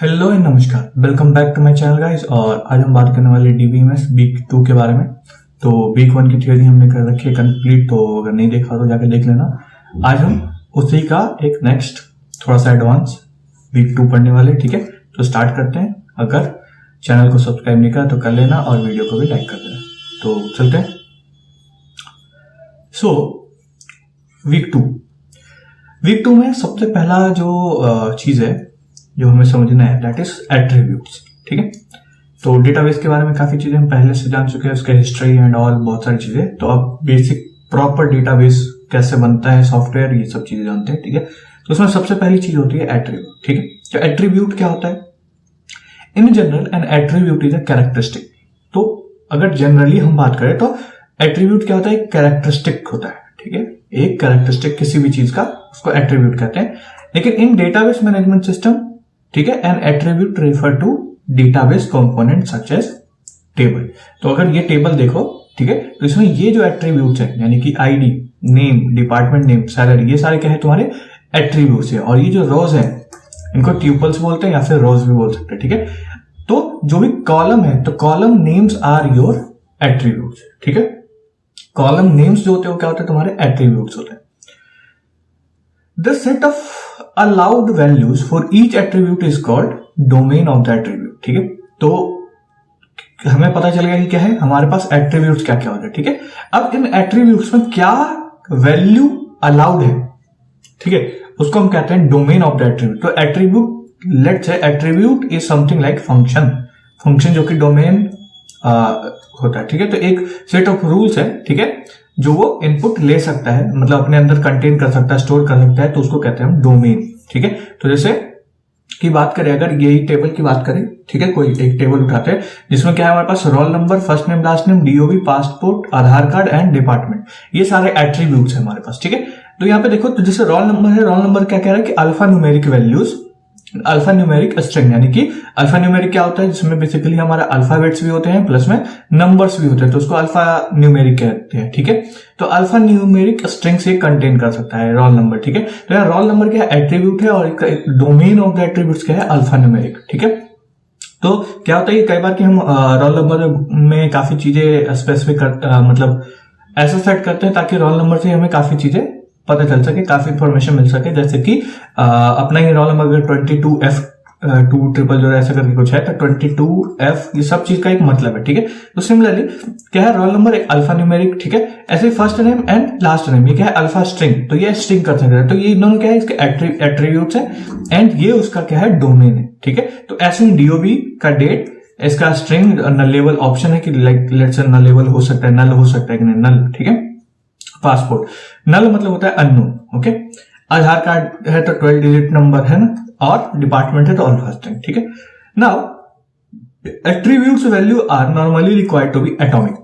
Hello and नमस्कार, welcome back to my channel guys. और आज हम बात करने वाले डीबीएमएस वीक 2 के बारे में। तो वीक 1 की थ्योरी हमने कर रखी है कंप्लीट, तो अगर नहीं देखा तो जाके देख लेना। आज हम उसी का एक नेक्स्ट थोड़ा सा एडवांस वीक 2 पढ़ने वाले, ठीक है। तो स्टार्ट करते हैं। अगर चैनल को सब्सक्राइब नहीं करा तो कर लेना और वीडियो को भी लाइक कर देना। तो चलते हैं। सो वीक टू में सबसे पहला जो चीज है जो हमें समझना है, दैट इज एट्रीब्यूट्स, ठीक है। तो डेटाबेस के बारे में काफी चीजें हम पहले से जान चुके हैं, उसके हिस्ट्री एंड ऑल बहुत सारी चीजें। तो अब बेसिक प्रॉपर डेटाबेस कैसे बनता है, सॉफ्टवेयर, ये सब चीजें जानते हैं, ठीक है। तो उसमें सबसे पहली चीज होती है एट्रीब्यूट, ठीक है। तो एट्रीब्यूट क्या होता है? In general N attribute is a characteristic. तो अगर जनरली हम बात करें तो एट्रीब्यूट क्या होता है? एक कैरेक्टरिस्टिक होता है, ठीक है। एक कैरेक्टरिस्टिक किसी भी चीज का, उसको एट्रीब्यूट कहते हैं। लेकिन इन डेटाबेस मैनेजमेंट सिस्टम, ठीक है, an attribute refer to database component such as table. तो अगर ये टेबल देखो, ठीक है, तो इसमें ये जो एट्रीब्यूट्स हैं, यानी कि ID, name, department name, salary, ये सारे क्या है? तुम्हारे एट्रीब्यूट्स है। और ये जो रोज हैं, इनको ट्यूपल्स बोलते हैं या फिर रोज भी बोल सकते हैं, ठीक है। तो जो भी कॉलम है, तो column names are your attributes, ठीक है। कॉलम नेम्स जो होते हैं वो क्या होते हैं? तुम्हारे एट्रीब्यूट्स होते हैं। The set of allowed values for each attribute is called domain of the attribute, ठीक है। तो हमें पता चल गया कि क्या है, हमारे पास एट्रीब्यूट्स क्या क्या होते हैं, ठीक है। अब इन एट्रीब्यूट्स में क्या वैल्यू अलाउड है, ठीक है, उसको हम कहते हैं डोमेन ऑफ द एट्रीब्यूट। तो attribute, let's say attribute is something like function जो कि डोमेन होता है, ठीक है। तो एक सेट ऑफ रूल्स है, ठीक है, जो वो इनपुट ले सकता है, मतलब अपने अंदर कंटेन कर सकता है, स्टोर कर सकता है, तो उसको कहते हैं हम डोमेन, ठीक है। तो जैसे की बात करें, अगर यही टेबल की बात करें, ठीक है, कोई एक टेबल उठाते हैं जिसमें क्या है हमारे पास roll number, first name, last name, DOB, passport, Aadhaar card and department, ये सारे एट्रीब्यूट्स है हमारे पास, ठीक है। तो यहाँ पे देखो, तो जैसे रोल नंबर है, रोल नंबर क्या कह रहा है कि alpha numeric values, alpha numeric string, यानी कि अल्फा न्यूमेरिक क्या होता है? जिसमें बेसिकली हमारा अल्फाबेट्स भी होते हैं प्लस में नंबर्स भी होते हैं, तो उसको अल्फा न्यूमेरिक कहते हैं, ठीक है। तो अल्फा न्यूमेरिक स्ट्रिंग से कंटेन कर सकता है रोल नंबर, ठीक है। तो यार रोल नंबर क्या एट्रीब्यूट है और एक डोमेन ऑफ द एट्रीब्यूट्स क्या है? अल्फा न्यूमेरिक, ठीक है। तो क्या होता है कई बार कि हम रोल नंबर में काफी चीजें स्पेसिफिक मतलब ऐसा सेट करते हैं ताकि रोल नंबर से हमें काफी चीजें पता चल सके, काफी इंफॉर्मेशन मिल सके। जैसे कि अपना ही रोल नंबर अगर 22F200 ऐसा करके कुछ है, तो 22F ये सब चीज का एक मतलब है, ठीक है। तो सिमिलरली क्या है, रोल नंबर एक अल्फा न्यूमेरिक, ठीक है। ऐसे first name and last name, ये क्या है? अल्फा स्ट्रिंग, तो ये स्ट्रिंग कर सकते हैं। तो ये दोनों क्या है? इसके एट्रीब्यूट्स है एंड ये उसका क्या है? डोमेन है, ठीक है। तो ऐसे डीओबी का डेट, इसका स्ट्रिंग नलेबल ऑप्शन है कि लाइक लेट्स से नलेबल हो सकता है, नल हो सकता है कि नहीं, नल, ठीक है। पासपोर्ट नल मतलब होता है अननोन, ओके। आधार कार्ड है तो 12 डिजिट नंबर है ना, और डिपार्टमेंट है तो अल्फा स्ट्रिंग, ठीक है। Now attributes value are normally required to be atomic.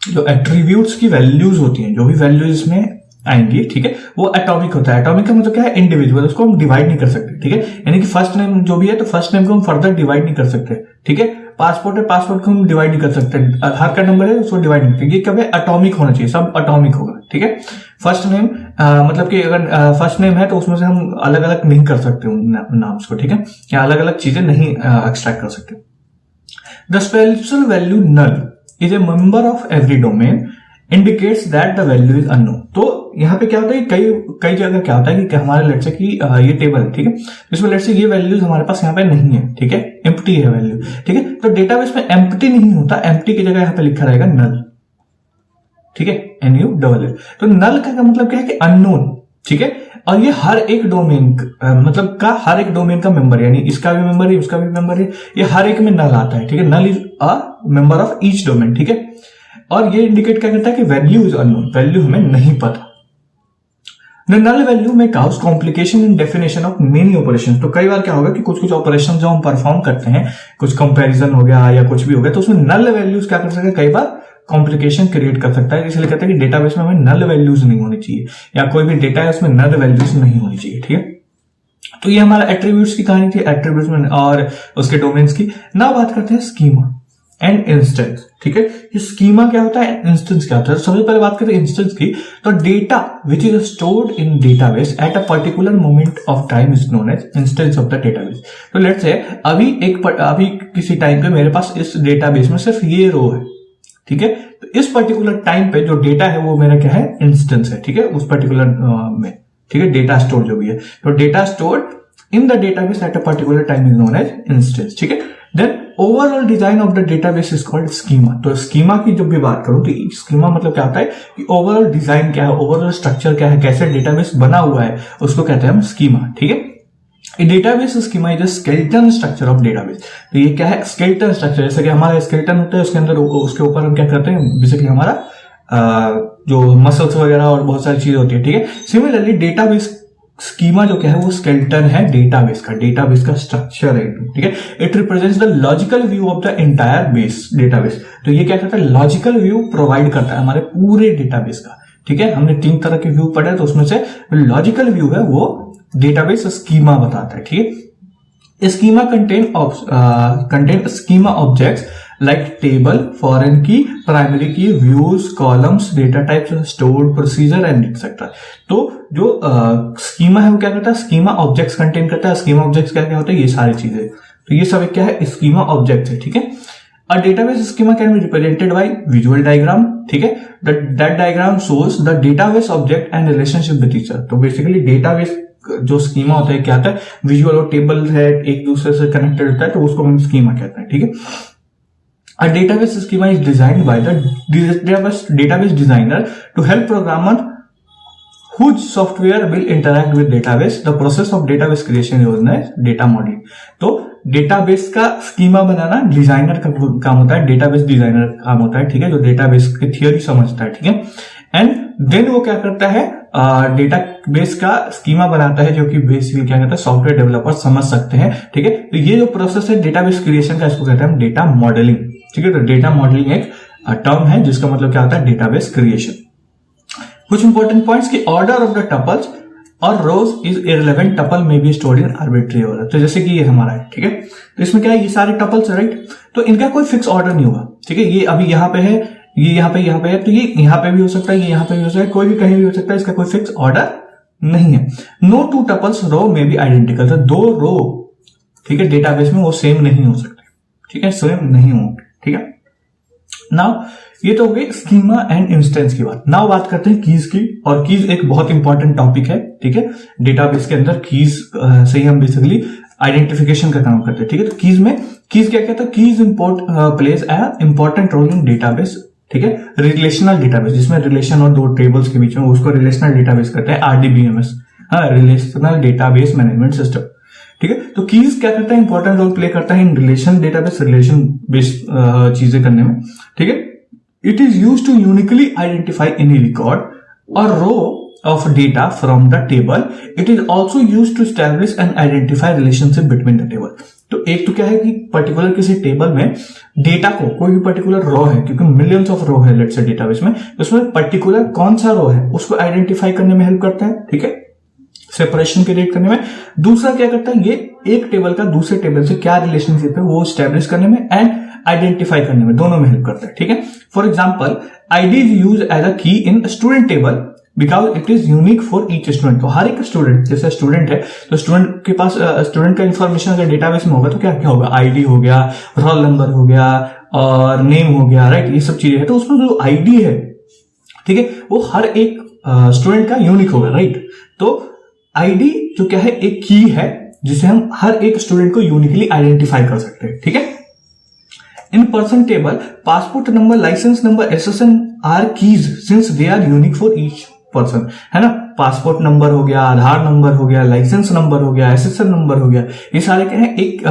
जो एट्रीब्यूट्स की वैल्यूज होती हैं, जो भी वैल्यूज इसमें आएंगी, ठीक है, वो एटॉमिक होता है। एटॉमिक का मतलब क्या है? इंडिविजुअल, उसको हम डिवाइड नहीं कर सकते, ठीक है। यानी कि फर्स्ट नेम जो भी है, तो फर्स्ट नेम को हम फर्दर डिवाइड नहीं कर सकते, ठीक है। पासपोर्ट है, पासपोर्ट को हम डिवाइड नहीं कर सकते। आधार कार्ड नंबर है, उसको डिवाइड नहीं करते। ये कभी एटॉमिक होना चाहिए, सब एटॉमिक होगा, ठीक है। फर्स्ट नेम मतलब कि अगर फर्स्ट नेम है तो उसमें से हम अलग अलग नहीं कर सकते नाम्स को, ठीक है, या अलग अलग चीजें नहीं एक्सट्रैक्ट कर सकते। The special value null is a member of every domain indicates that the value is unknown. तो यहाँ पे क्या होता है, कई जगह क्या होता है कि हमारे लेट से कि ये टेबल है, ठीक है, इसमें लेट से ये वैल्यूज हमारे पास यहाँ पे नहीं है, ठीक है, एम्प्टी है वैल्यू, ठीक है। तो डेटाबेस में एम्प्टी नहीं होता, एम्प्टी की जगह यहाँ पे लिखा रहेगा नल, ठीक है, NU तो नल का मतलब क्या है कि अननोन, ठीक है। और ये हर एक डोमेन मतलब का हर एक डोमेन का मेंबर, यानी इसका भी मेंबर है, उसका भी मेंबर है, ये हर एक में नल आता है, ठीक है। Null is a member of each domain, ठीक है। और ये इंडिकेट क्या करता है कि वैल्यू इज अननोन, वैल्यू हमें नहीं पता। The null value may cause complication in definition of many operation. तो कई बार क्या होगा कि कुछ ऑपरेशन जो हम परफॉर्म करते हैं, कुछ कंपैरिजन हो गया या कुछ भी हो गया, तो उसमें नल वैल्यूज क्या कर सकते हैं? कई बार कॉम्प्लिकेशन क्रिएट कर सकता है। इसलिए कहते हैं कि डेटाबेस में हमें नल वैल्यूज नहीं होनी चाहिए, या कोई भी डेटा है उसमें नल वैल्यूज नहीं होनी चाहिए, ठीक है। तो ये हमारा एट्रीब्यूट्स की कहानी थी, एट्रीब्यूट्स में और उसके डोमेन्स की। ना बात करते हैं स्कीमा। एंड इंस्टेंस, ठीक है। ये स्कीमा क्या होता है, इंस्टेंस क्या होता है। सबसे पहले बात करें इंस्टेंस की, तो data which is stored in database at a particular moment of time is known as instance of the database. तो लेट्स से अभी किसी टाइम पे मेरे पास इस डेटाबेस में सिर्फ ये रो है, ठीक है। तो इस पर्टिकुलर टाइम पे जो डेटा है वो मेरा क्या है, इंस्टेंस है, ठीक है, उस पर्टिकुलर में, ठीक है, डेटा स्टोर जो भी है। तो data stored in the database at a particular time is known as instance, ठीक है। Then overall design of the database is called schema. तो स्कीमा की जब भी बात करूं तो स्कीमा मतलब क्या होता है कि ओवरऑल डिजाइन क्या है, ओवरऑल स्ट्रक्चर क्या है, कैसे डेटाबेस बना हुआ है, उसको कहते हैं हम स्कीमा, ठीक है। Database schema is a skeleton structure of database. तो ये क्या है, स्केलेटन स्ट्रक्चर, जैसे कि हमारा स्केलेटन होता है, उसके अंदर उसके ऊपर हम क्या करते हैं, बेसिकली हमारा जो मसल्स वगैरह और बहुत सारी चीजें होती है, ठीक है। सिमिलरली डेटाबेस स्कीमा जो क्या है वो स्केलेटन है डेटाबेस का स्ट्रक्चर है, ठीक है। It represents the logical view of the entire base database. तो ये क्या करता है, लॉजिकल व्यू प्रोवाइड करता है हमारे पूरे डेटाबेस का, ठीक है। हमने 3 तरह के व्यू पढ़े, तो उसमें से लॉजिकल व्यू है वो डेटाबेस स्कीमा बताता है, ठीक है। Schema contain schema objects like table, foreign की, प्राइमरी की, views, columns, data types, stored, procedure and etcetera. तो जो स्कीमा है वो क्या करता है, स्कीमा ऑब्जेक्ट्स कंटेन करता है। स्कीमा ऑब्जेक्ट्स क्या क्या होता है, ये सारी चीजें, तो ये सब क्या है, स्कीमा ऑब्जेक्ट है, ठीक है। A database schema can be represented by visual diagram, ठीक है। That diagram shows the database object and relationship with each other। तो बेसिकली डेटाबेस जो स्कीमा होता है क्या होता है, विजुअल और टेबल है एक दूसरे से कनेक्टेड होता है, तो उसको हम स्कीमा कहते हैं, ठीक है। A database schema is designed by the database designer to help programmer whose software will interact with database. The process of database creation is known as data modeling। तो डेटाबेस का स्कीमा बनाना designer का काम होता है, database designer का काम होता है, ठीक है, जो डेटाबेस की थियोरी समझता है, ठीक है। एंड देन वो क्या करता है, डेटाबेस का स्कीमा बनाता है, जो कि बेसिकली क्या कहता है, सॉफ्टवेयर डेवलपर समझ सकते हैं, ठीक है। तो ये जो प्रोसेस है डेटाबेस क्रिएशन का, इसको कहते हैं हम डेटा मॉडलिंग, ठीक है। तो डेटा मॉडलिंग एक टर्म है जिसका मतलब क्या होता है, डेटाबेस क्रिएशन। कुछ इंपॉर्टेंट पॉइंट्स की ऑर्डर ऑफ द टपल्स और रोज इज इररिलेवेंट, टपल में be stored in arbitrary order. तो जैसे कि ये हमारा है, ठीक है, तो इसमें क्या है, ये सारे टपल्स है, राइट। तो इनका कोई फिक्स ऑर्डर नहीं होगा, ठीक है। ये अभी यहाँ पे है, ये यहाँ पे है, तो ये यहाँ पे भी हो सकता है, ये यहाँ पे भी हो सकता है, कोई भी कहीं भी हो सकता है, इसका कोई फिक्स ऑर्डर नहीं है। नो टू टपल्स रो में बी आइडेंटिकल। तो 2 रो, ठीक है, डेटाबेस में वो सेम नहीं हो सकते, ठीक है, सेम नहीं होंगे, ठीक है। नाउ ये तो हो गई स्कीमा एंड इंस्टेंस की बात। नाउ बात करते हैं कीज की, और कीज एक बहुत इंपॉर्टेंट टॉपिक है, ठीक है। डेटाबेस के अंदर कीज से ही हम बेसिकली आइडेंटिफिकेशन का काम करते हैं, ठीक है। तो कीज क्या कहता है, keys plays a important role in database, ठीक है। रिलेशनल डेटाबेस, जिसमें रिलेशन और 2 टेबल्स के बीच में, उसको रिलेशनल डेटाबेस कहते हैं, RDBMS, relational database management system, ठीक है। तो कीज क्या करता है, इंपॉर्टेंट रोल प्ले करता है इन रिलेशन बेस्ड चीजें करने में, ठीक है। It is used to uniquely identify any record or row of data from the table. It is also used to establish and identify relationship between the table. तो एक तो क्या है कि पर्टिकुलर किसी टेबल में डेटा को, कोई भी पर्टिकुलर रो है, क्योंकि मिलियंस ऑफ रो है लेट्स से डेटाबेस में, उसमें पर्टिकुलर कौन सा रो है उसको आइडेंटिफाई करने में हेल्प करता है, ठीक है, सेपरेशन क्रिएट करने में। दूसरा क्या करता है, ये एक टेबल का दूसरे टेबल से क्या रिलेशनशिप है वो स्टैब्लिश करने में एंड आइडेंटिफाई करने में, दोनों में हेल्प करता है, ठीक है। For example, ID is use as a key in student table because it is unique for each student. तो हर एक स्टूडेंट, जैसे स्टूडेंट है तो स्टूडेंट के पास स्टूडेंट का इंफॉर्मेशन अगर डेटाबेस में होगा तो क्या क्या होगा, आईडी हो गया, रोल नंबर हो गया और नेम हो गया, राइट, ये सब चीजें है। तो उसमें जो आईडी है, ठीक है, वो हर एक स्टूडेंट का यूनिक होगा, राइट। तो आईडी जो क्या है, एक की है जिसे हम हर एक स्टूडेंट को यूनिकली आइडेंटिफाई कर सकते हैं, ठीक है। In person table, passport number, licence number, SSN are keys since they are unique for each person, है ना। पासपोर्ट नंबर हो गया, आधार नंबर हो गया, लाइसेंस नंबर हो गया, एसएसएन नंबर हो गया, ये सारे क्या है, एक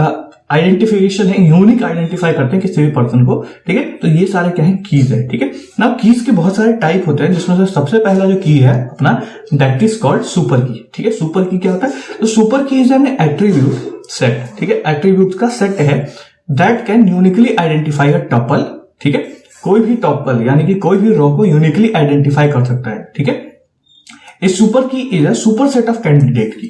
आइडेंटिफिकेशन है, यूनिक आइडेंटिफाई करते हैं किसी भी पर्सन को, ठीक है। तो ये सारे क्या है, कीज है, ठीक है ना। कीज के बहुत सारे टाइप होते हैं, जिसमें से सबसे पहला जो की है अपना, दैट इज कॉल्ड सुपर की, ठीक है। सुपर की क्या होता है, तो सुपर की इज एन एट्रीब्यूट सेट, ठीक है, एट्रीब्यूट का सेट है that can uniquely identify a tuple, ठीक है। कोई भी टपल यानी कि कोई भी रो को यूनिकली आइडेंटिफाई कर सकता है, ठीक है। ए सुपर की is a super set of candidate की,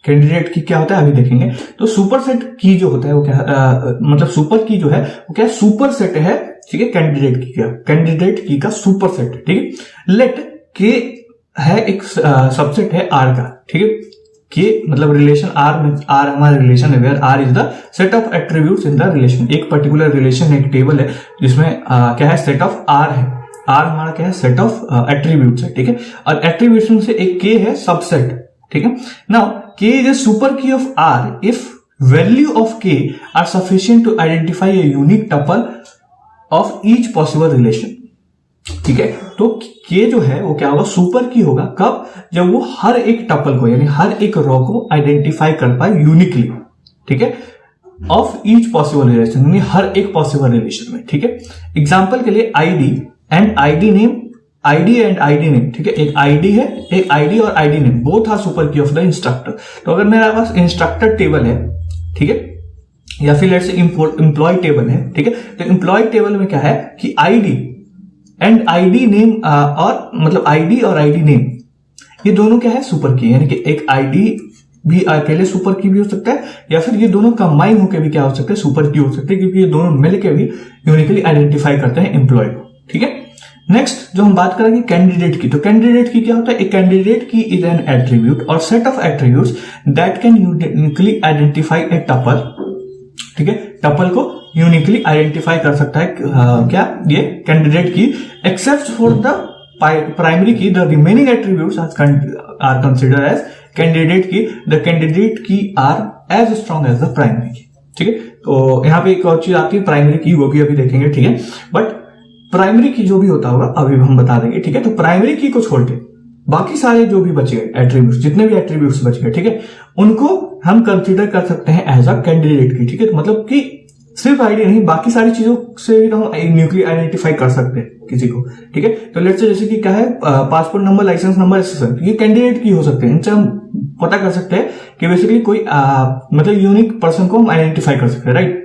कैंडिडेट की क्या होता है अभी देखेंगे। तो सुपरसेट की जो होता है वो क्या मतलब सुपर की जो है वो क्या सुपरसेट है, ठीक है, कैंडिडेट की का सुपरसेट, ठीक है। लेट के है एक सबसेट है आर का, ठीक है, के मतलब रिलेशन आर में, आर हमारा रिलेशन है where R is the set of attributes in the relation. एक पर्टिकुलर रिलेशन एक टेबल है जिसमें क्या है सेट ऑफ आर है, आर हमारा क्या है सेट ऑफ एट्रीब्यूट्स है, ठीक है, और एट्रीब्यूट्स में से एक के है सबसेट, ठीक है। Now K is a super key of R if value of K R sufficient to identify a unique tuple of each possible relation, ठीक है। तो के जो है वो क्या होगा सुपर की होगा कब, जब वो हर एक टपल को यानी हर एक रो को आइडेंटिफाई कर पाए यूनिकली, ठीक है, ऑफ ईच पॉसिबल रिलेशन, यानी हर एक पॉसिबल रिलेशन में, ठीक है। एग्जांपल के लिए ID and ID name, ID and ID name, ठीक है, एक आईडी है, एक आईडी और ID name both are super key of the instructor. तो अगर मेरे पास इंस्ट्रक्टर टेबल है, ठीक है, या फिर लेट्स से एम्प्लॉय टेबल है, ठीक है, तो एम्प्लॉय टेबल में क्या है कि आईडी एंड आईडी नेम और मतलब आईडी और आईडी नेम ये दोनों क्या है सुपर की, यानी कि एक आईडी भी अकेले सुपर की भी हो सकता है या फिर ये दोनों कंबाइन होकर भी क्या हो सकता है सुपर की हो सकते हैं, क्योंकि ये दोनों मिलकर भी यूनिकली आइडेंटिफाई करते हैं एम्प्लॉय को, ठीक है। नेक्स्ट जो हम बात करेंगे कैंडिडेट की, तो कैंडिडेट की क्या होता है, एक कैंडिडेट की इज एन एट्रीब्यूट और set of attributes that can uniquely identify A tuple, ठीक है, टपल को यूनिकली आइडेंटिफाई कर सकता है क्या ये candidate key, except for the primary key the remaining attributes are consider as candidate key, the candidate key are as strong as the primary key, ठीक है। तो यहां पे एक और चीज आती है प्राइमरी की, वो भी अभी देखेंगे, ठीक है, बट प्राइमरी की जो भी होता होगा अभी हम बता देंगे, ठीक है। तो प्राइमरी की को छोड़ के बाकी सारे जो भी बचे गए एट्रीब्यूट्स, जितने भी एट्रीब्यूट्स बच गए, ठीक है, उनको हम कंसीडर कर सकते हैं एज अ कैंडिडेट की, ठीक है। तो मतलब कि सिर्फ आईडी नहीं बाकी सारी चीजों से भी हम न्यूक्ली आइडेंटिफाई कर सकते हैं किसी को, ठीक है। तो लेट्स से जैसे कि क्या है passport number, licence number, SSN, ये कैंडिडेट की हो सकते हैं, इनसे हम पता कर सकते हैं कि बेसिकली कोई मतलब यूनिक पर्सन को हम आइडेंटिफाई कर सकते हैं, राइट।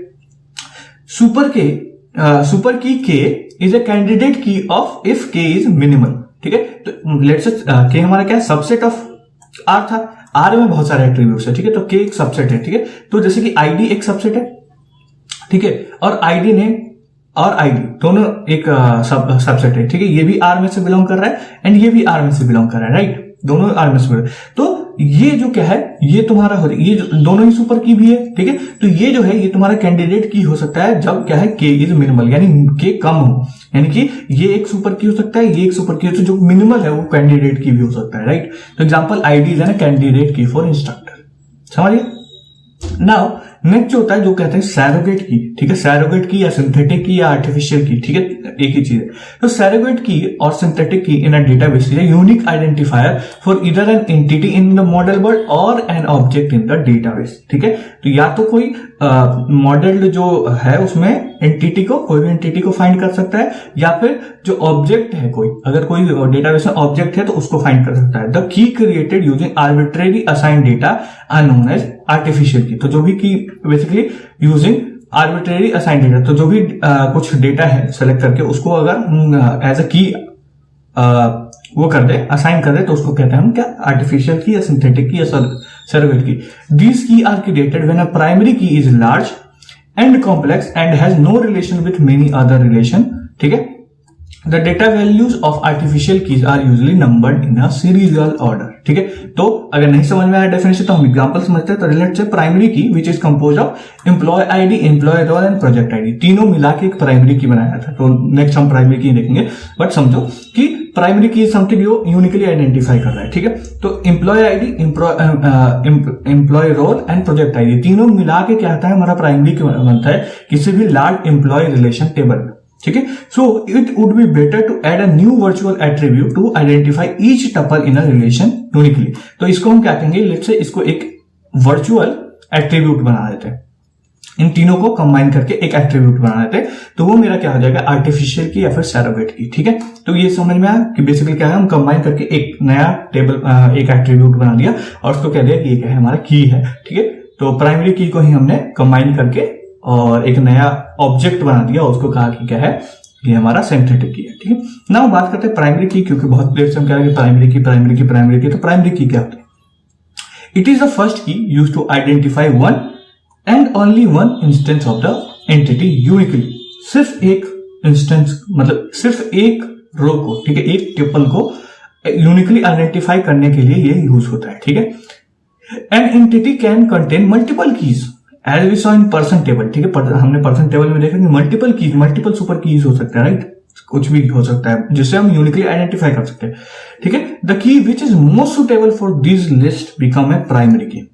सुपर की के इज ए कैंडिडेट की ऑफ इफ के इज मिनिमल, ठीक है। तो लेट्स से के हमारा क्या है सबसेट ऑफ आर था, आर में बहुत सारे एट्रीब्यूट्स है, ठीक है, तो के एक सबसेट है, ठीक है। तो जैसे कि आईडी एक सबसेट है, ठीक है, और आईडी नेम और आईडी दोनों एक सबसेट है, ठीक है, ये भी आर में से बिलोंग कर रहा है एंड ये भी आर में से बिलोंग कर रहा है, राइट, दोनों आर में से। तो ये जो क्या है ये तुम्हारा हो ये दोनों ही सुपर की भी है, ठीक है। तो ये जो है ये तुम्हारा कैंडिडेट की हो सकता है जब क्या है के इज मिनिमल, यानी के कम हो, यानी कि ये एक सुपर की हो सकता है, ये एक सुपर की हो, तो जो मिनिमल है वो कैंडिडेट की भी हो सकता है, राइट। तो example ID is an candidate की फॉर इंस्ट्रक्टर, समझिए। नाउ नेक्स्ट जो होता है जो कहते हैं सैरोगेट की, ठीक है, सैरोगेट की या सिंथेटिक की या आर्टिफिशियल की, ठीक है, एक ही चीज है। तो सैरोगेट की और synthetic key in a database is a unique identifier for either an entity in the model world or an object in the database, ठीक है। तो या तो कोई मॉडल जो है उसमें एंटिटी को, कोई भी एंटिटी को फाइंड कर सकता है, या फिर जो ऑब्जेक्ट है कोई, अगर कोई डेटाबेस में ऑब्जेक्ट है तो उसको फाइंड कर सकता है। The key created using arbitrary assigned data are known as artificial key. तो जो भी key basically using arbitrary assigned data, तो जो भी कुछ डेटा है सेलेक्ट करके उसको अगर एज अ की वो कर दे, असाइन कर दे, तो उसको कहते हैं हम क्या आर्टिफिशियल की या सिंथेटिक की या surrogate key. These keys are created when a primary key is large and complex and has no relation with many other relation, ठीक है। The data values of artificial keys are usually numbered in a serial order, ठीक है। तो अगर नहीं समझ में आया डेफिनेशन तो हम एग्जांपल समझते हैं। तो let's say primary key which is compose of employee ID, employee role and project ID, तीनों मिला के एक प्राइमरी की बनाया था। तो नेक्स्ट हम प्राइमरी की देखेंगे, बट समझो कि प्राइमरी की समथिंग जो यूनिकली आइडेंटिफाई कर रहा है, ठीक है। तो employee ID, employee role and project ID तीनों मिला के क्या आता है हमारा प्राइमरी की बनता है किसी भी लार्ज एम्प्लॉय रिलेशन टेबल में, ठीक है। So it would be better to add a new virtual attribute to identify each tuple in a relation uniquely. तो इसको हम क्या कहेंगे, लेट्स से इसको एक वर्चुअल एट्रीब्यूट बना देते हैं, इन तीनों को कंबाइन करके एक एट्रीब्यूट बना देते हैं। तो वो मेरा क्या हो जाएगा आर्टिफिशियल की या फिर सैरोगेट की, ठीक है। तो ये समझ में आया कि बेसिकली क्या है, हम कंबाइन करके एक नया टेबल एक एट्रीब्यूट बना दिया और उसको कह दिया कि ये क्या है हमारा की है, ठीक है। तो प्राइमरी की को ही हमने कंबाइन करके और एक नया ऑब्जेक्ट बना दिया, उसको कहा कि क्या है ये हमारा सिंथेटिक की है, ठीक है। ना बात करते हैं प्राइमरी की, क्योंकि बहुत देर से हम कह रहे हैं प्राइमरी की। तो प्राइमरी की क्या होती है, it is the first key use to identify one and only one instance of the entity uniquely. सिर्फ एक इंस्टेंस मतलब सिर्फ एक रो को, ठीक है, एक ट्यूपल को यूनिकली आइडेंटिफाई करने के लिए ये यूज होता है, ठीक है। An entity can contain multiple keys as we saw in person table, ठीक है। हमने पर्सन टेबल में देखा कि multiple keys, multiple super keys हो सकता है, राइट, कुछ भी हो सकता है जिससे हम यूनिकली आइडेंटिफाई कर सकते हैं, ठीक है। द की which is most suitable for this list become a primary key,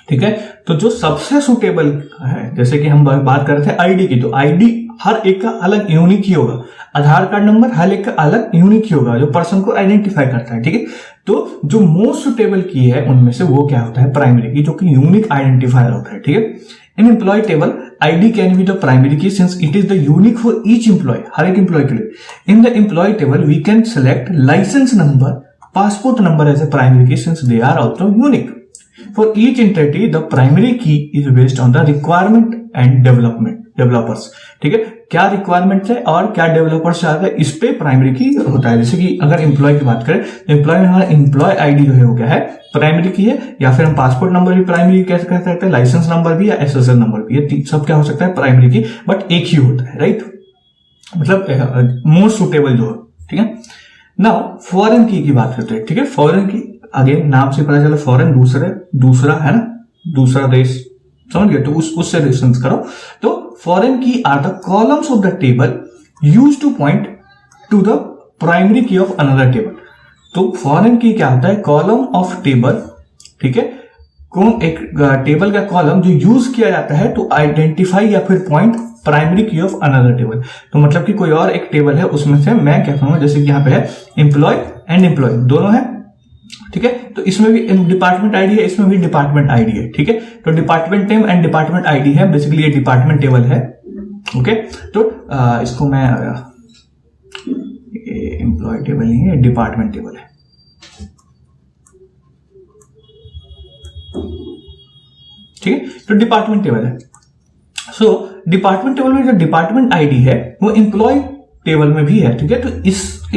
ठीक है। तो जो सबसे सुटेबल है, जैसे कि हम बात कर रहे थे आईडी की, तो आईडी हर एक का अलग यूनिक ही होगा, आधार कार्ड नंबर हर एक का अलग यूनिक ही होगा जो पर्सन को आइडेंटिफाई करता है, ठीक है। तो जो मोस्ट सुटेबल की है उनमें से वो क्या होता है, प्राइमरी की, जो कि यूनिक आइडेंटिफायर होता है, ठीक है। In employee table ID can be the primary key since it is the unique for each employee, हर एक एम्प्लॉय के लिए। In the employee table we can select license number, passport number as a primary key since they are also unique. For each entity, the primary key is based on the requirement and developers, ठीक है। क्या requirement है और क्या developers चाहते हैं, इस पे प्राइमरी की होता है। जैसे कि अगर एम्प्लॉय की बात करें तो एम्प्लॉय में हमारा एम्प्लॉय आईडी जो है वो क्या है, प्राइमरी की है, या फिर हम पासपोर्ट नंबर भी प्राइमरी कैसे कह सकते हैं, लाइसेंस नंबर भी या एसएसएल नंबर भी, ये सब क्या हो सकता है, प्राइमरी की, बट एक ही होता है, राइट, मतलब मोस्ट सुटेबल जो है, ठीक है। नाउ फॉरेन की बात करते हैं, ठीक है। फॉरेन की अगेन नाम से पता चला फॉरेन दूसरा है ना, दूसरा देश, समझ गए, तो उससे रेफरेंस करो। तो foreign key are the columns of the table use to point to the primary key of another table. तो फॉरेन की क्या होता है, कॉलम ऑफ टेबल, ठीक है, एक टेबल का कॉलम जो यूज किया जाता है टू आइडेंटिफाई या फिर point primary key of another table. तो मतलब कि कोई और एक टेबल है उसमें से मैं क्या कहूंगा, जैसे कि यहाँ पे है एम्प्लॉय एंड एम्प्लॉय दोनों है, ठीक है। तो इसमें भी डिपार्टमेंट आईडी है, इसमें भी डिपार्टमेंट आईडी है, ठीक है। तो department name and department ID है, बेसिकली ये डिपार्टमेंट टेबल है, ओके। तो इसको मैं एम्प्लॉय टेबल नहीं है, डिपार्टमेंट टेबल है, ठीक है। तो डिपार्टमेंट टेबल है। सो डिपार्टमेंट टेबल में जो डिपार्टमेंट आईडी है वो एम्प्लॉय टेबल में भी है, ठीक है। तो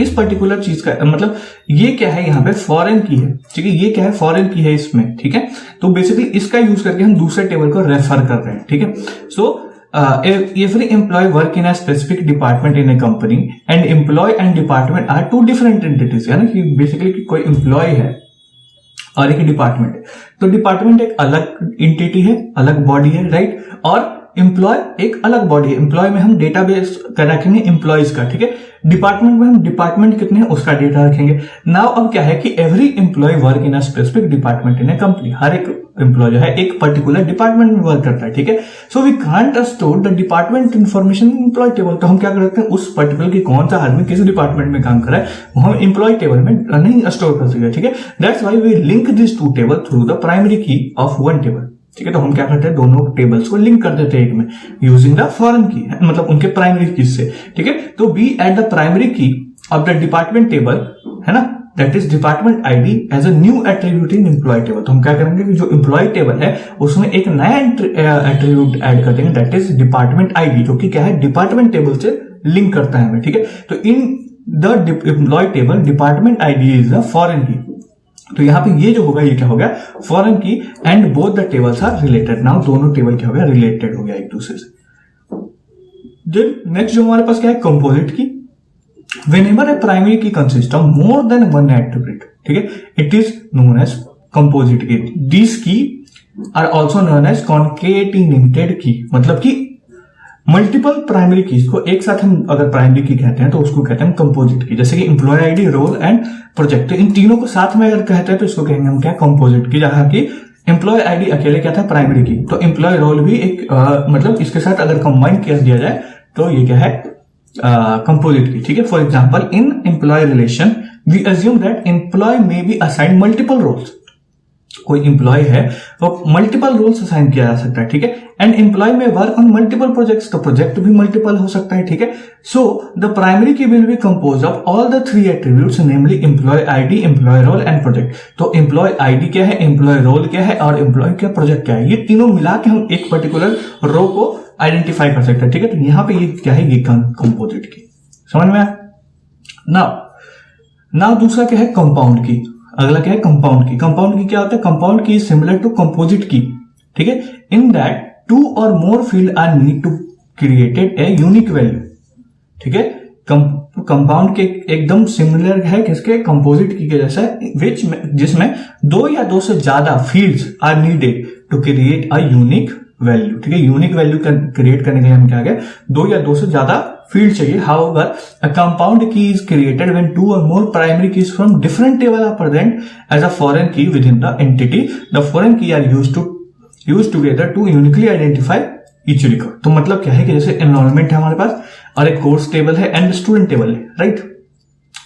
इस पर्टिकुलर चीज का मतलब ये क्या है, यहाँ पे फॉरेन की है, ठीक है, ये क्या है, फॉरेन की है इसमें, ठीक है। तो बेसिकली इसका यूज करके हम दूसरे टेबल को रेफर कर रहे हैं, ठीक है। सो every employee work in a specific department in a company and employee and department are two different entities, यानी कि बेसिकली कोई एम्प्लॉय है और एक डिपार्टमेंट है। तो डिपार्टमेंट एक अलग एंटिटी है, अलग बॉडी है, राइट, और एम्प्लॉय एक अलग बॉडी है। एम्प्लॉय में हम डेटाबेस कर रखेंगे एम्प्लॉयज का, ठीक है। डिपार्टमेंट में हम डिपार्टमेंट कितने हैं उसका डेटा रखेंगे। नाउ अब क्या है कि every employee work in a specific department in a company, हर एक एम्प्लॉय जो है एक पर्टिकुलर डिपार्टमेंट में वर्क करता है, ठीक है। So we can't store the department information in employee table. तो हम क्या करते हैं, उस पर्टिकुलर की कौन सा आदमी किस डिपार्टमेंट में काम कर रहा है वो हम एम्प्लॉय टेबल में नहीं स्टोर कर सकते, ठीक है। That's why we link this two table through the primary key of one table, ठीक है। तो हम क्या करते हैं, दोनों टेबल्स को लिंक कर देते हैं एक में यूजिंग द फॉरेन की, मतलब उनके प्राइमरी की से, ठीक है। तो be at the primary key of the department table, है ना, that is department ID as a new attribute in employee table. तो हम क्या करेंगे कि जो एम्प्लॉय टेबल है उसमें एक नया एट्रीब्यूट ऐड कर देंगे, दैट इज डिपार्टमेंट आईडी, जो कि क्या है, डिपार्टमेंट टेबल से लिंक करता है हमें, ठीक है। तो in the employee table department ID is the foreign key. तो यहां पे ये जो होगा ये क्या हो गया, foreign key, and both the tables are related. Now दोनों टेबल क्या हो गया, रिलेटेड हो गया एक दूसरे से। देन नेक्स्ट जो हमारे पास क्या है, composite key. Whenever a primary key consists of more than one attribute, ठीक है, it is known as composite key. These key are also known as concatenated key, मतलब कि मल्टीपल प्राइमरी कीज को एक साथ हम अगर प्राइमरी की कहते हैं तो उसको कहते हैं कंपोजिट की। जैसे कि employee ID, role and project, तो इन तीनों को साथ में अगर कहते हैं तो इसको कहेंगे हम क्या, कंपोजिट की। जहां की एम्प्लॉय आईडी अकेले क्या था, प्राइमरी की, तो एम्प्लॉय रोल भी एक मतलब इसके साथ अगर कंबाइन कर दिया जाए तो ये क्या है, कंपोजिट की, ठीक है। For example in employee relation we assume that employee may be assign multiple roles. कोई एम्प्लॉय है तो मल्टीपल रोल्स असाइन किया जा सकता है, ठीक है। And employee may work on multiple projects, तो प्रोजेक्ट भी मल्टीपल हो सकता है, ठीक है। So the primary key will be compose of all the three attributes, namely employee ID, employee role and project. तो एम्प्लॉय आईडी क्या है, एम्प्लॉय रोल क्या है और एम्प्लॉय क्या प्रोजेक्ट क्या है, ये तीनों मिला के हम एक पर्टिकुलर रो को आइडेंटिफाई कर सकते हैं, ठीक है। तो यहां पे ये क्या है, ये कंपोजिट की, समझ में आया। नाउ दूसरा क्या है, कंपाउंड की, अगला क्या है कंपाउंड की। कंपाउंड की क्या होता है, कंपाउंड की सिमिलर टू कंपोजिट की, ठीक है, इन that 2 or more field are need to created a unique value, ठीक है। कंपाउंड के एकदम सिमिलर है किसके, कंपोजिट की के जैसा, विच जिसमें 2 या 2 से ज्यादा fields are needed to create a unique value, ठीक है। यूनिक वैल्यू क्रिएट करने के लिए हम क्या गए, 2 या 2 से ज्यादा फील्ड चाहिए। However a compound key is created when 2 or more primary keys from different table are present as a foreign key within the entity. The foreign key are used together to uniquely identify each record. तो मतलब क्या है कि जैसे environment है हमारे पास और एक कोर्स टेबल है एंड स्टूडेंट टेबल है, राइट।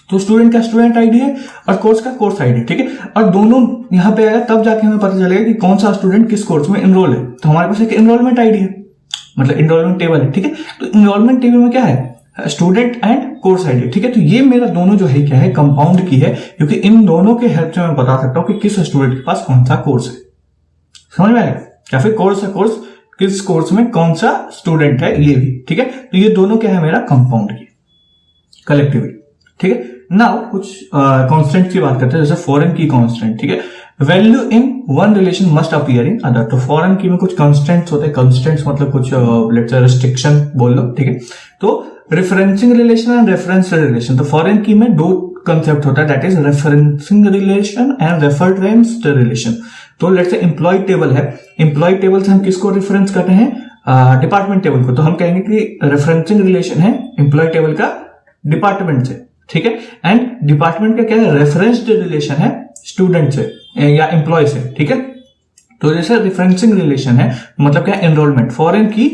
तो स्टूडेंट का स्टूडेंट आईडी है और कोर्स का कोर्स आईडी, ठीक है। और दोनों यहां पे आएगा तब जाके हमें पता चलेगा कि कौन सा स्टूडेंट किस कोर्स में इनरोल है। तो हमारे पास एक इनरोलमेंट आईडी है, मतलब इनरोलमेंट टेबल है, ठीक है। तो इनरोलमेंट टेबल में क्या है, स्टूडेंट एंड कोर्स आईडी, ठीक है। तो ये मेरा दोनों जो है क्या है, कंपाउंड की है, क्योंकि इन दोनों के हेल्प से मैं बता सकता हूं कि किस स्टूडेंट के पास कौन सा कोर्स है। समझ में आएगा, या फिर कोर्स है, कोर्स किस कोर्स में कौन सा स्टूडेंट है, ये भी, ठीक है। तो ये दोनों क्या है मेरा कंपाउंड की कलेक्टिवली, ठीक है। नाउ कुछ कांस्टेंट की बात करते हैं, जैसे फॉरेन की कांस्टेंट, ठीक है। Value in one relation must appear in other. तो फॉरेन की में कुछ कांस्टेंट्स होते हैं, कांस्टेंट्स मतलब कुछ लेट्स से रेस्ट्रिक्शन बोल लो, ठीक है। तो referencing relation and reference relation. तो फॉरेन की में 2 कंसेप्ट होता है, that is referencing relation and reference relation. तो लेट्स से एम्प्लॉय टेबल है, एम्प्लॉय टेबल से हम किसको रेफरेंस कर रहे हैं, डिपार्टमेंट टेबल को। तो हम कहेंगे कि रेफरेंसिंग रिलेशन है एम्प्लॉय टेबल का डिपार्टमेंट से, ठीक है। एंड डिपार्टमेंट का क्या है, रेफरेंस्ड रिलेशन है स्टूडेंट से या एम्प्लॉय से, ठीक है। तो जैसे रेफरेंसिंग रिलेशन है मतलब क्या, एनरोलमेंट, फॉरेन की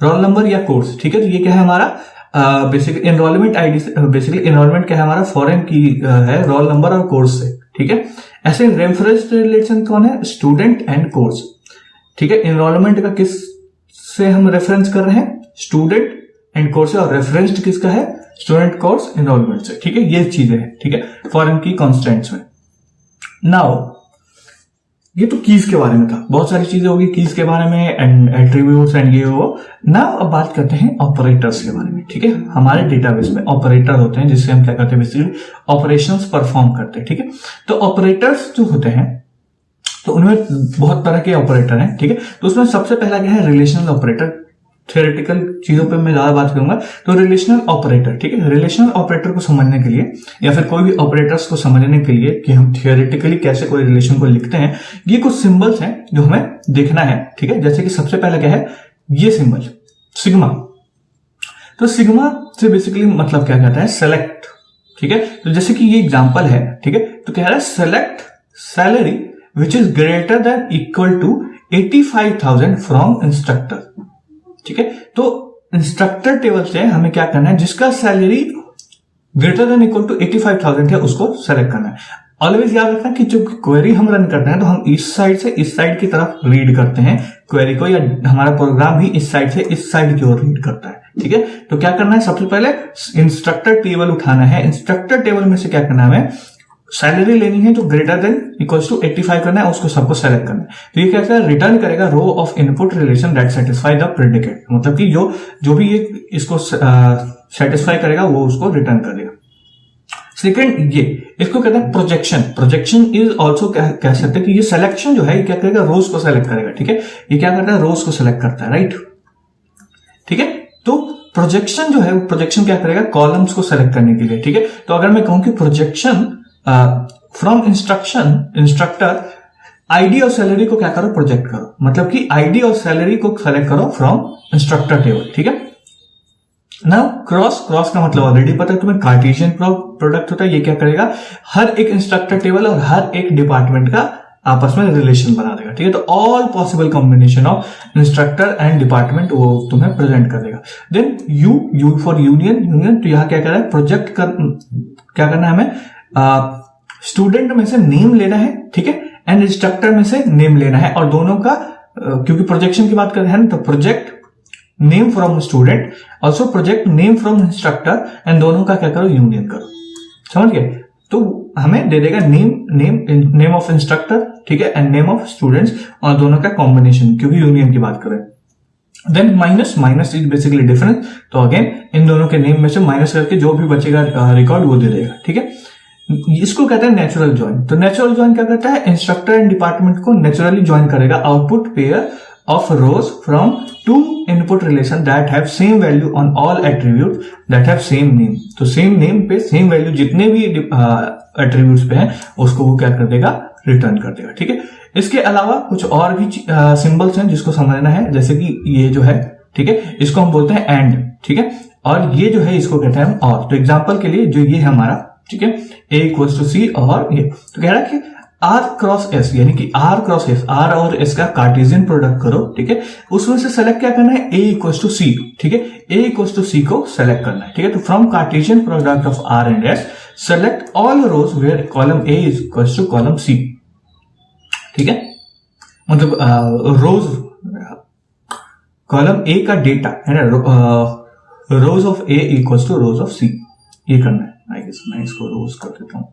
रोल नंबर या कोर्स, ठीक है। तो ये क्या है हमारा basically enrolment ID, basically enrolment क्या है हमारा, फॉरेन की है रोल नंबर और कोर्स से, ठीक है। ऐसे रेफरेंस रिलेशन कौन है, स्टूडेंट एंड कोर्स, ठीक है। एनरोलमेंट का किस से हम रेफरेंस कर रहे हैं, स्टूडेंट एंड कोर्स से, और रेफरेंस्ड किसका है, स्टूडेंट कोर्स एनरोलमेंट से, ठीक है। ये चीजें हैं, ठीक है, फॉरेन की कॉन्स्टेंट्स में। नाउ ये तो कीज के बारे में था, बहुत सारी चीजें होगी कीज के बारे में एंड एट्रीब्यूट्स एंड ये वो। नाउ अब बात करते हैं ऑपरेटर्स के बारे में, ठीक है। हमारे डेटाबेस में ऑपरेटर होते हैं जिससे हम क्या करते हैं, बेसिकली ऑपरेशंस परफॉर्म करते हैं, ठीक है। तो ऑपरेटर्स जो होते हैं तो उनमें बहुत तरह के ऑपरेटर हैं, ठीक है। तो उसमें सबसे पहला क्या है, रिलेशनल ऑपरेटर। थियोरेटिकल चीजों पे मैं ज्यादा बात करूंगा, तो रिलेशनल ऑपरेटर, ठीक है। रिलेशनल ऑपरेटर को समझने के लिए या फिर कोई भी ऑपरेटर्स को समझने के लिए कि हम थियोरेटिकली कैसे कोई रिलेशन को लिखते हैं, ये कुछ सिंबल्स हैं जो हमें देखना है, ठीक है। जैसे कि सबसे पहला क्या है, ये सिंबल सिग्मा। तो सिग्मा से बेसिकली मतलब क्या कहता है, सेलेक्ट, ठीक है। तो जैसे कि ये एग्जांपल है, ठीक है। तो कह रहा है select salary which is greater than equal to 85,000 from instructor, ठीक है। तो इंस्ट्रक्टर टेबल से हमें क्या करना है, जिसका salary greater than equal to 85,000 है उसको सेलेक्ट करना है। ऑलवेज याद रखना कि जो क्वेरी हम रन करते हैं तो हम इस साइड से इस साइड की तरफ रीड करते हैं क्वेरी को, या हमारा प्रोग्राम भी इस साइड से इस साइड की ओर रीड करता है, ठीक है। तो क्या करना है, सबसे पहले इंस्ट्रक्टर टेबल उठाना है। इंस्ट्रक्टर टेबल में से क्या करना है, हमें सैलरी लेनी है जो ग्रेटर देन इक्वल्स टू 85 करना है, उसको सबको सेलेक्ट करना है। तो ये क्या करेगा, रिटर्न करेगा row of input relation that satisfy the predicate. मतलब कि जो भी ये इसको सेटिस्फाई करेगा वो उसको रिटर्न कर देगा। सेकंड ये इसको कहते हैं प्रोजेक्शन। प्रोजेक्शन इज ऑल्सो कह सकते हैं कि ये सिलेक्शन जो है ये क्या करेगा, रोज को सेलेक्ट करेगा, ठीक है। ये क्या करता है, रोज को सेलेक्ट करता है, राइट, ठीक है। तो प्रोजेक्शन जो है, प्रोजेक्शन क्या करेगा, कॉलम्स को सेलेक्ट करने के लिए, ठीक है। तो अगर मैं कहूं कि प्रोजेक्शन फ्रॉम इंस्ट्रक्टर आईडी और सैलरी को क्या करो, प्रोजेक्ट करो, मतलब कि आईडी और सैलरी को सेलेक्ट करो फ्रॉम इंस्ट्रक्टर टेबल, ठीक है। नाउ क्रॉस का मतलब ऑलरेडी पता है तुम्हें, कार्टेशियन प्रोडक्ट होता है। ये क्या करेगा, हर एक इंस्ट्रक्टर टेबल और हर एक डिपार्टमेंट का आपस में रिलेशन बना देगा, ठीक है। तो all possible combination of instructor and department वो तुम्हें प्रेजेंट कर देगा। Then you for union. तो यहां क्या कर रहा है, प्रोजेक्ट क्या करना है हमें, स्टूडेंट में से नेम लेना है, ठीक है, एंड इंस्ट्रक्टर में से नेम लेना है, और दोनों का क्योंकि प्रोजेक्शन की बात कर रहे हैं ना, तो project name from student, also project name from instructor, and दोनों का क्या करो, यूनियन करो। समझ गए। तो हमें दे देगा नेम ऑफ इंस्ट्रक्टर, ठीक है, एंड नेम ऑफ स्टूडेंट्स, और दोनों का कॉम्बिनेशन, क्योंकि यूनियन की बात करें। Then minus is basically difference. तो अगेन इन दोनों के नेम में से माइनस करके जो भी बचेगा रिकॉर्ड वो दे देगा, ठीक है। इसको कहते हैं नेचुरल ज्वाइन। तो नेचुरल ज्वाइन क्या करता है, इंस्ट्रक्टर एंड डिपार्टमेंट को नेचुरली ज्वाइन करेगा output pair of rows from two input relation that have same value on all attribute that have same name. तो सेम नेम पे सेम वैल्यू जितने भी एट्रीब्यूट्स पे हैं उसको वो क्या कर देगा, रिटर्न कर देगा। ठीक है, इसके अलावा कुछ और भी सिंबल्स हैं जिसको समझना है, जैसे कि ये जो है, ठीक है, इसको हम बोलते हैं एंड। ठीक है, और ये जो है इसको कहते हैं हम और। तो एग्जांपल के लिए जो ये है हमारा, ठीक है, a इक्वल्स टू सी और ये, तो कह रहा है कि R क्रॉस S, यानी कि R क्रॉस S, R और S का कार्टेशियन प्रोडक्ट करो। ठीक है, उसमें से सेलेक्ट क्या करना है, A इक्वल्स टू C। ठीक है, A इक्वल्स टू C को सेलेक्ट करना है। ठीक है, तो from cartesian product of R and S select all rows where column A is equals to column C। ठीक है, मतलब रोज कॉलम A का डेटा है ना, rows of A equals to rows of C, ये करना है। आई गेस मैं इसको रोज कर देता हूं,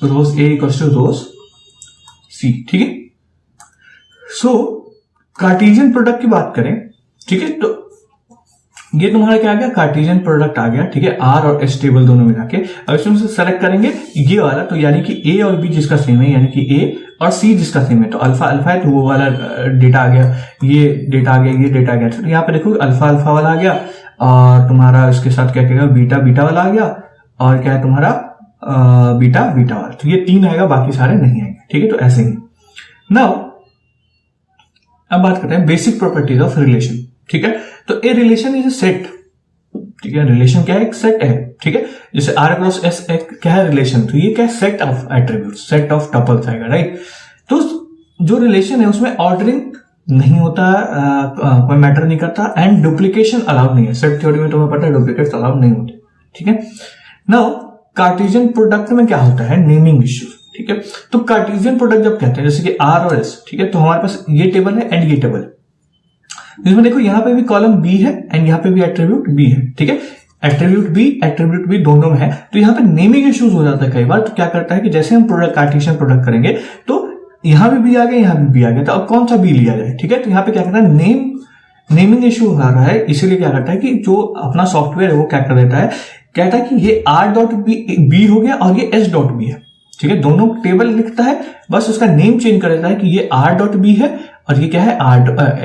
rows A equals to rows C। ठीक है, सो कार्टेशियन प्रोडक्ट की बात करें, ठीक है, तो ये तुम्हारा क्या आ गया, कार्टेशियन प्रोडक्ट आ गया। ठीक है, R और S टेबल दोनों मिला के अब इसमें से सेलेक्ट करेंगे ये वाला, तो यानी कि A और B जिसका सेम है, यानी कि A और C जिसका सेम है, तो अल्फा अल्फा है तो वो वाला डेटा आ गया, ये डेटा आ गया, ये डेटा आ गया। तो यहाँ पे देखो अल्फा अल्फा वाला आ गया और तुम्हारा इसके साथ क्या कहेगा, बीटा बीटा वाला आ गया, और क्या है तुम्हारा बीटा बीटा वाला। तो ये 3 आएगा, बाकी सारे नहीं आएंगे। ठीक है, तो ऐसे ही। नाउ अब बात करते हैं बेसिक प्रॉपर्टीज ऑफ रिलेशन। ठीक है, तो a relation is a set. ठीक है, रिलेशन क्या है, एक सेट है। ठीक है, जैसे R क्रॉस S एक क्या है रिलेशन, तो ये क्या है, set of attributes, set of tuples आएगा, राइट। तो जो रिलेशन है उसमें ऑर्डरिंग नहीं होता, कोई मैटर नहीं करता, एंड डुप्लीकेशन अलाउड नहीं है। सेट थ्योरी में तुम्हें पता है डुप्लीकेट्स अलाउड नहीं होते। ठीक है, नाउ कार्टेशियन प्रोडक्ट में क्या होता है, नेमिंग इश्यूज। ठीक है, तो कार्टेशियन प्रोडक्ट जब कहते हैं जैसे कि R और S, ठीक है, तो हमारे पास ये टेबल है एंड ये टेबल है, जिसमें देखो यहाँ पे भी कॉलम B है एंड यहाँ पे भी एट्रीब्यूट B है। ठीक है, एट्रीब्यूट B दोनों में है, तो यहाँ पे नेमिंग इश्यूज हो जाता है कई बार। तो क्या करता है कि जैसे हम प्रोडक्ट कार्टेशियन प्रोडक्ट करेंगे तो यहाँ भी B आ गया, यहाँ भी B आ गया, तो अब कौन सा B लिया जाए। ठीक है, तो यहाँ पे क्या करता है, नेमिंग इश्यू हो रहा है, इसीलिए क्या करता है कि जो अपना सॉफ्टवेयर है वो क्या कर देता है, कहता है कि ये R.B हो गया और ये S.B है। ठीक है, दोनों टेबल लिखता है, बस उसका नेम चेंज कर देता है कि ये R.B है और ये क्या है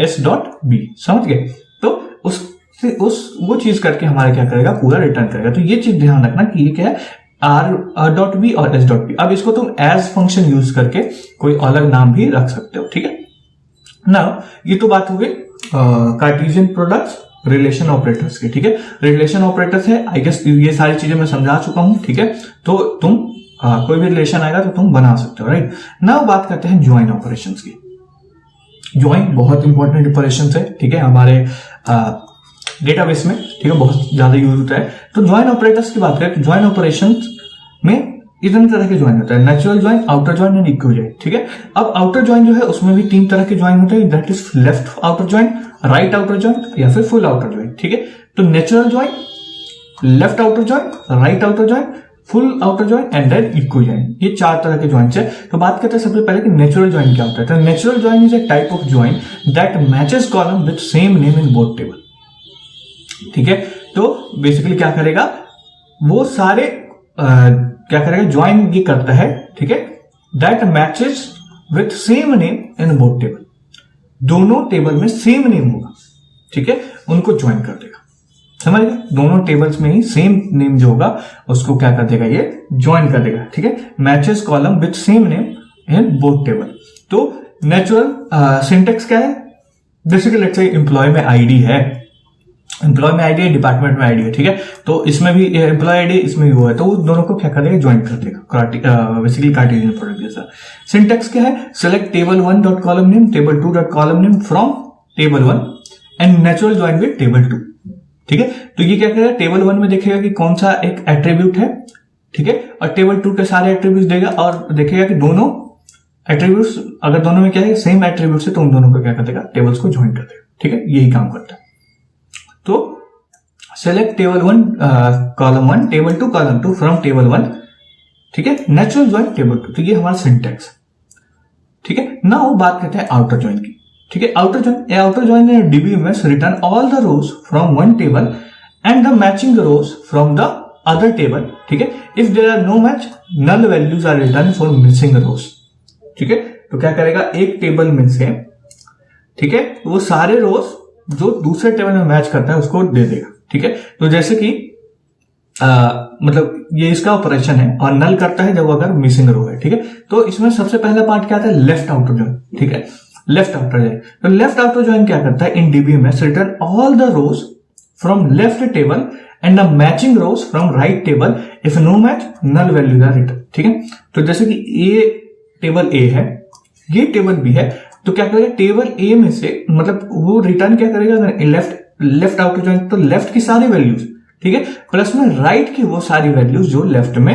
S.B। समझ गए, तो वो चीज करके हमारा क्या करेगा, पूरा रिटर्न करेगा। तो ये चीज ध्यान रखना कि ये क्या है, R.B और S.B। अब इसको तुम एज फंक्शन यूज करके कोई अलग नाम भी रख सकते हो। ठीक है, नाउ ये तो बात हो गई कार्टेशियन प्रोडक्ट्स रिलेशन ऑपरेटर्स की। ठीक है, रिलेशन ऑपरेटर्स है, आई गेस ये सारी चीजें मैं समझा चुका हूं। ठीक है, तो तुम कोई भी रिलेशन आएगा तो तुम बना सकते हो, राइट। नाउ बात करते हैं ज्वाइन ऑपरेशंस की। ज्वाइन बहुत इंपॉर्टेंट ऑपरेशंस है। ठीक है, हमारे डेटाबेस में, ठीक है, बहुत ज्यादा यूज होता है। तो ज्वाइन ऑपरेटर्स की बात करें तो ज्वाइन ऑपरेशंस में इतने तरह के ज्वाइन होता है, natural join, outer join and equi join. ठीक है, अब आउटर ज्वाइन जो है उसमें भी 3 तरह के ज्वाइन होते हैं, that is left outer join, right outer join या फिर फुल आउटर ज्वाइन। ठीक है, तो natural join, left outer join, right outer join, full outer join and then equi join, ये 4 तरह के ज्वाइंट्स है। तो बात करते हैं सबसे पहले कि नेचुरल ज्वाइन क्या होता है। तो natural join is a type of join that matches column with same name in both table. ठीक है, तो बेसिकली क्या करेगा, वो सारे क्या करेगा, ज्वाइन ये करता है, ठीक है, that matches with same name in both table, दोनों टेबल में सेम नेम होगा। ठीक है, उनको ज्वाइन कर देगा, समझ गए, दोनों टेबल्स में ही सेम नेम जो होगा उसको क्या कर देगा, ये ज्वाइन कर देगा। ठीक है, matches column with same name in both table. तो नेचुरल सिंटेक्स क्या है, बेसिकली लेट्स से एम्प्लॉय में आईडी है, एम्प्लॉय में आईडी है, डिपार्टमेंट में आईडी है। ठीक है, तो इसमें भी एम्प्लॉय आईडी, इसमें भी वो है, तो वो दोनों को क्या कर देगा, ज्वाइन कर देगा, बेसिकली कार्टेशियन प्रोडक्ट जैसा। सिंटेक्स क्या है, select table 1 dot column name, table 2 dot column name from table 1 and natural join with table 2। ठीक है, तो ये क्या करेगा, टेबल 1 में देखेगा कि कौन सा एक एट्रीब्यूट है, ठीक है, और टेबल 2 के सारे एट्रीब्यूट देगा और देखेगा कि दोनों एट्रीब्यूट्स, अगर दोनों में क्या है, सेम एट्रीब्यूट है, तो उन दोनों को क्या कर देगा, टेबल्स को ज्वाइन कर देगा। ठीक है, यही काम करता है। तो select table 1 column 1, table 2 column 2 from table 1, ठीक है, नेचुरल ज्वाइन टेबल 2। तो ये हमारा सिंटेक्स। ठीक है, नाउ बात करते हैं आउटर ज्वाइन की। ठीक है, outer join in DBMS return all the rows from one table and the matching rows from the other table, ठीक है। If there are no match, null values are return for missing rows, ठीक है। तो क्या करेगा, एक table में से, ठीक है, वो सारे रोज जो दूसरे टेबल में मैच करता है उसको दे देगा, ठीक है। तो जैसे कि मतलब ये इसका ऑपरेशन है, और नल करता है जब अगर मिसिंग रो है, ठीक है। तो इसमें सबसे पहला पार्ट क्या आता है, लेफ्ट आउटर जॉइन, ठीक है, लेफ्ट आउटर जॉइन। तो लेफ्ट आउटर जॉइन क्या करता है, in DBMS return all the rows from left table and the matching rows from right table, if no match null values are return, ठीक है। तो जैसे कि ये टेबल ए है, ये टेबल बी है, तो क्या करेगा, टेबल ए में से मतलब वो रिटर्न क्या करेगा, लेफ्ट आउटर जॉइन, तो लेफ्ट की सारी वैल्यूज, ठीक है, प्लस में राइट की वो सारी वैल्यूज जो लेफ्ट में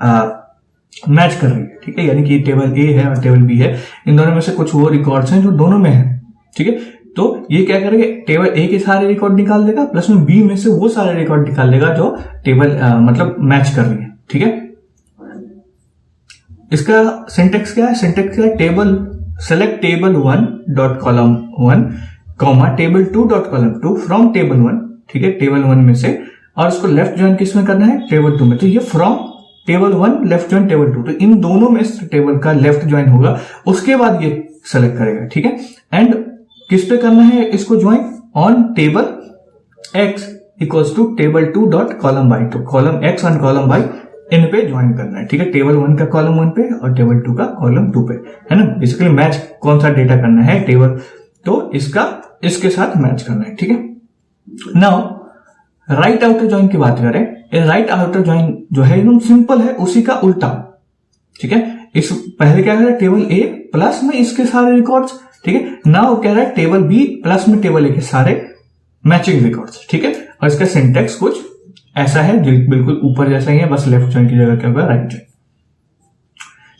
मैच कर रही है, ठीक है। यानी कि टेबल ए है और टेबल बी है, इन दोनों में से कुछ वो रिकॉर्ड्स हैं जो दोनों में है, ठीक है। तो ये क्या करेगा, टेबल ए के सारे रिकॉर्ड निकाल देगा, प्लस में बी में से वो सारे रिकॉर्ड निकाल देगा जो टेबल मतलब मैच कर रही है, ठीक है। इसका सिंटेक्स क्या है, सिंटेक्स क्या है, table select table 1 dot column 1 comma table 2 dot column 2 from table 1, ठीक है, टेबल 1 में से, और उसको लेफ्ट ज्वाइन किस में करना है, टेबल 2 में। तो ये from table 1 left join table 2, तो इन दोनों में टेबल का लेफ्ट ज्वाइन होगा, उसके बाद ये सेलेक्ट करेगा, ठीक है। एंड किस पे करना है इसको join, on table X equals to table 2 dot column Y, तो कॉलम एक्स और कॉलम बाई इन पे ज्वाइन करना है, ठीक है। टेबल 1 का कॉलम 1 पे और टेबल 2 का कॉलम 2 पे, है ना। बेसिकली मैच कौन सा डेटा करना है, टेबल, तो इसका इसके साथ मैच करना है, ठीक है। नाउ राइट आउटर ज्वाइन की बात करें, राइट आउटर ज्वाइन जो है एकदम सिंपल है, उसी का उल्टा, ठीक है। इस पहले क्या कह रहा है, टेबल ए प्लस में इसके सारे रिकॉर्ड्स, ठीक है। नाउ कह रहा है टेबल बी प्लस में टेबल ए के सारे मैचिंग रिकॉर्ड्स, ठीक है। और इसका सिंटेक्स कुछ ऐसा है, बिल्कुल ऊपर जैसा ही है, बस लेफ्ट ज्वाइन की जगह क्या होगा, right join.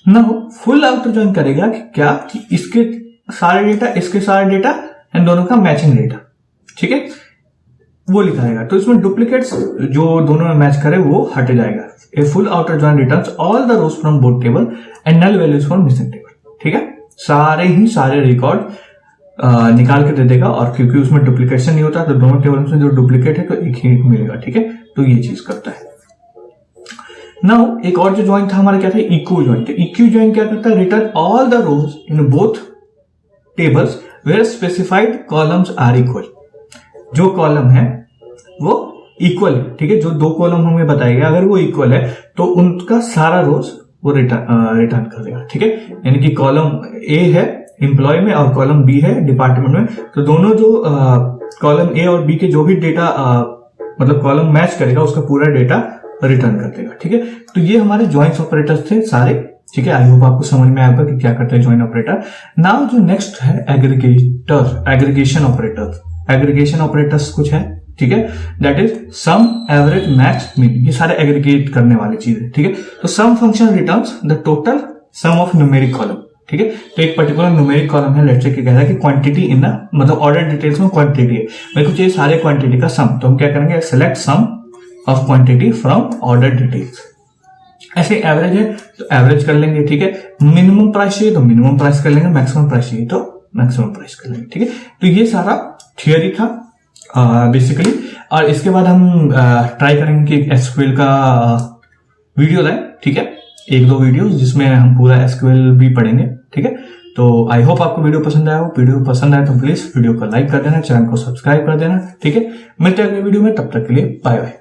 Now full outer join करेगा कि क्या, कि इसके सारे डेटा, इसके सारे डेटा एंड दोनों का मैचिंग डेटा, ठीक है, वो लिखाएगा। तो इसमें डुप्लीकेट्स जो दोनों में मैच करे वो हट जाएगा। A full outer join returns all the rows from both table and null values from missing table, ठीक है। सारे रिकॉर्ड निकाल के दे देगा, और क्योंकि उसमें डुप्लीकेशन नहीं होता तो दोनों टेबल में जो डुप्लीकेट है तो एक ही मिलेगा, ठीक है। तो ये चीज करता है। नाउ एक और जो ज्वाइन था हमारा क्या था, इक्यू ज्वाइन। तो इक्यू ज्वाइन क्या करता है, return all the rows in both tables where specified columns are equal, जो कॉलम है वो इक्वल है, ठीक है। जो दो कॉलम हमें बताएगा अगर वो इक्वल है तो उनका सारा रोज वो रिटर्न कर देगा, ठीक है। यानी कि कॉलम ए है एम्प्लॉय में और कॉलम बी है डिपार्टमेंट में, तो दोनों जो कॉलम ए और बी के जो भी डेटा मतलब कॉलम मैच करेगा उसका पूरा डेटा रिटर्न कर देगा, ठीक है। तो ये हमारे ज्वाइंट ऑपरेटर्स थे सारे, ठीक है। आई होप आपको समझ में आएगा कि क्या करते हैं ज्वाइंट ऑपरेटर। नाउ जो नेक्स्ट है एग्रीगेशन ऑपरेटर्स। एग्रीगेशन ऑपरेटर्स कुछ है, ठीक है, that is sum, average, match, mean, ये सारे एग्रीगेट करने वाली चीजें, ठीक है। तो sum function returns the total sum of numeric column, ठीक है। तो एक पर्टिकुलर न्यूमेरिक कॉलम है, लेट्स से कह रहा है कि क्वांटिटी इन द मतलब ऑर्डर डिटेल्स में क्वांटिटी है, मेरे को चाहिए सारे क्वांटिटी का सम, तो हम क्या करेंगे, select sum of quantity from order details. ऐसे एवरेज है तो एवरेज कर लेंगे, ठीक है। मिनिमम प्राइस चाहिए तो मिनिमम प्राइस कर लेंगे, मैक्सिमम प्राइस चाहिए तो मैक्सिमम प्राइस कर लेंगे, ठीक है। तो ये सारा थियोरी था बेसिकली। और इसके बाद हम ट्राई करेंगे कि एसक्यूएल का वीडियो लाए, ठीक है, एक दो वीडियो जिसमें हम पूरा एसक्यूएल भी पढ़ेंगे, ठीक है। तो आई होप आपको वीडियो पसंद आया हो। वीडियो पसंद आए तो प्लीज वीडियो को लाइक कर देना, चैनल को सब्सक्राइब कर देना, ठीक है। मिलते हैं अगले वीडियो में, तब तक के लिए बाय बाय।